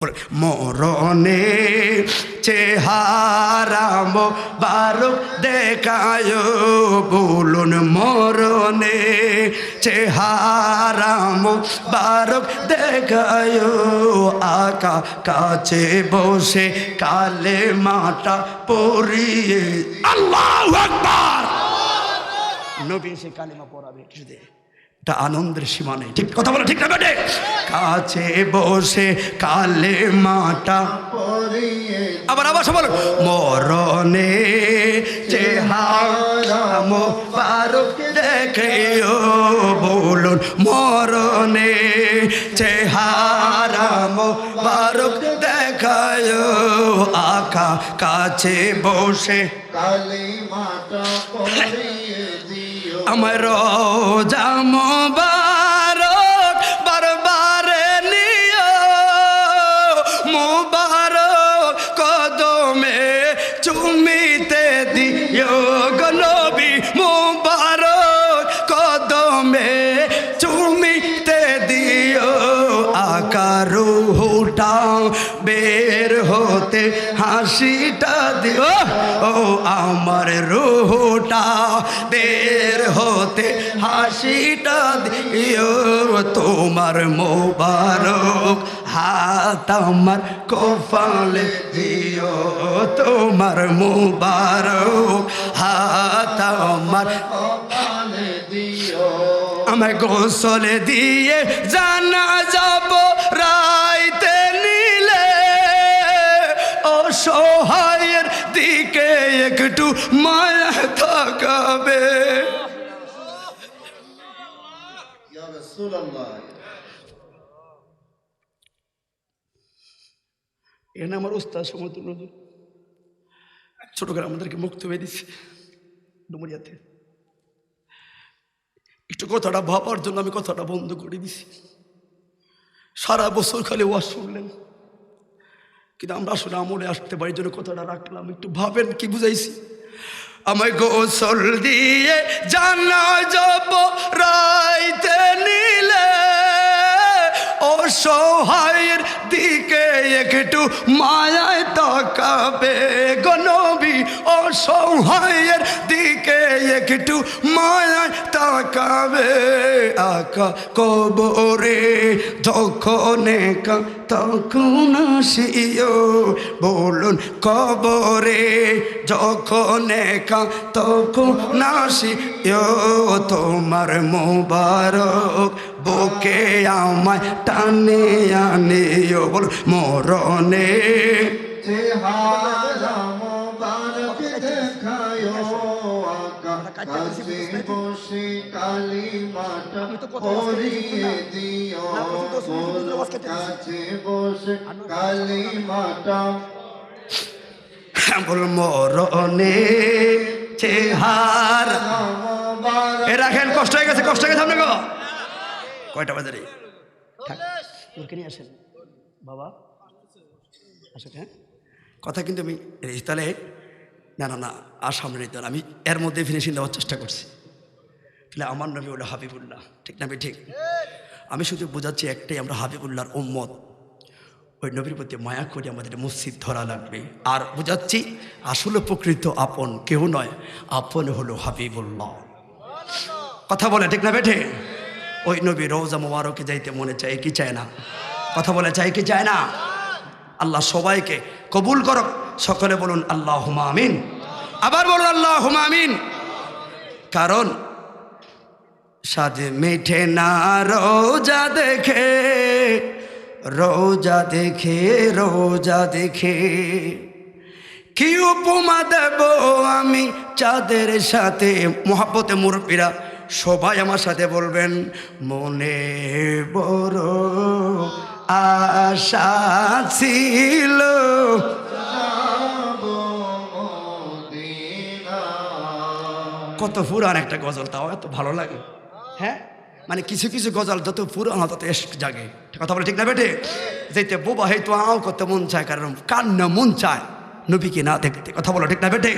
মরণে চেহারা মোবারক দেখায়, বলুন মরণে চেহারা মোবারক দেখায়। আকা কাছে বসে কালেমাটা পড়িয়ে আল্লাহু আকবার, নবী এসে কালেমা পড়াবে। এটা আনন্দের সীমা নেই, ঠিক কথা বলো, ঠিক না বেটে? কাছে বসে কালেমাটা পড়িয়ে আবার বলো, মরণে চেহারা মোবারক দেখিও, বলুন মরণে চেহারা মোবারক দেখায়। আকা কাছে বসে কালেমাটা পড়িয়ে দিও, আমার রোজা মোবারক বারবারে নিও, মোবারক কদমে চুমিতে দিও গো নবী, মোবারক কদমে চুমিতে দিও। আকা রুহটা বের হতে হাসিটা দিও, ও আমার রুহটা বের হতে হাসিটা দিও। তোমার মোবারক হাত আমার কপালে দিও, তোমার মোবারক হাত আমার কপালে দিও। আমায় গোসল দিয়ে জানা যাব রাইতে নিলে, অসহায়ের দিকে একটু মায়া থাকাবে। এখানে আমার উস্তাদ সমতুল্য ছোট করে আমাদেরকে মুক্ত হয়ে দিচ্ছে ডুমুরিয়াতে। একটু কথাটা ভাবার জন্য আমি কথাটা বন্ধ করে দিছি। সারা বছর খালি ওয়াজ শুনলেন, কিন্তু আমরা আসলে আমলে আসতে পারি জন্য কথাটা রাখলাম। একটু ভাবেন কি বুঝাইছি। আমায় গোসল দিয়ে জানা যাব রাইতে নিলে, অসহায়ের দিকে একটু মায়ায় তাকাবে গো নবী, অসহায়ের দিকে একটু মায়ায় তাকাবে। আকা কবরে যখন তখন আসিও, বলুন কবরে যখন তখন আসিও। তোমার মোবারক বুকে আমায় টানে আনিও, বল মরণে চেহারা মোবারক দেখায়। কাছে বসে কালিমাটা পড়িয়ে দিও, কাছে বসে কালিমাটা বল মরণে চেহারা মোবারক। এ রাখেন, কষ্ট হয়ে গেছে, কষ্ট হয়ে গেছে আপনাকে। কয়টা বাজারে নিয়ে আসেন বাবা, আসেন। হ্যাঁ, কথা কিন্তু আমি তাহলে না না না আর সামনে নিতে, আমি এর মধ্যে ফিনিশিং দেওয়ার চেষ্টা করছি। তাহলে আমার নবী হলো হাবিবুল্লাহ, ঠিক না? ঠিক। আমি শুধু বোঝাচ্ছি একটাই, আমরা হাবিবুল্লাহর উম্মত। ওই নবীর প্রতি মায়া করে আমাদের মসজিদ ধরা লাগবে। আর বোঝাচ্ছি আসলে প্রকৃত আপন কেউ নয়, আপন হলো হাবিবুল্লাহ। কথা বলে ঠিক না বেঠে? ওই নবী রওজা মুবারকে যাইতে মনে চায় কি চায় না? কথা বলে চায় কি চায় না? আল্লাহ সবাইকে কবুল করক, সকলে বলুন আল্লাহুম্মা আমিন। আবার বলুন আল্লাহুম্মা আমিন। কারণ সাজে মেঠে না রোজা দেখে, রোজা দেখে, রোজা দেখে। কি উপমা দেব আমি চাঁদের সাথে? মোহাব্বতে মুরব্বীরা সবাই আমার সাথে বলবেন, মনে বড় আশা ছিল কত পুরান একটা গজল, তাও এত ভালো লাগে। হ্যাঁ, মানে কিছু কিছু গজল যত পুরান তত এসক জাগে। কথা বলে ঠিক না বেটে? যেতে বোবা হয়তো আও করতে মন চায়, কারণ কান্না মন চায় নবীকে না দেখতে। কথা বলো ঠিক না বেটে?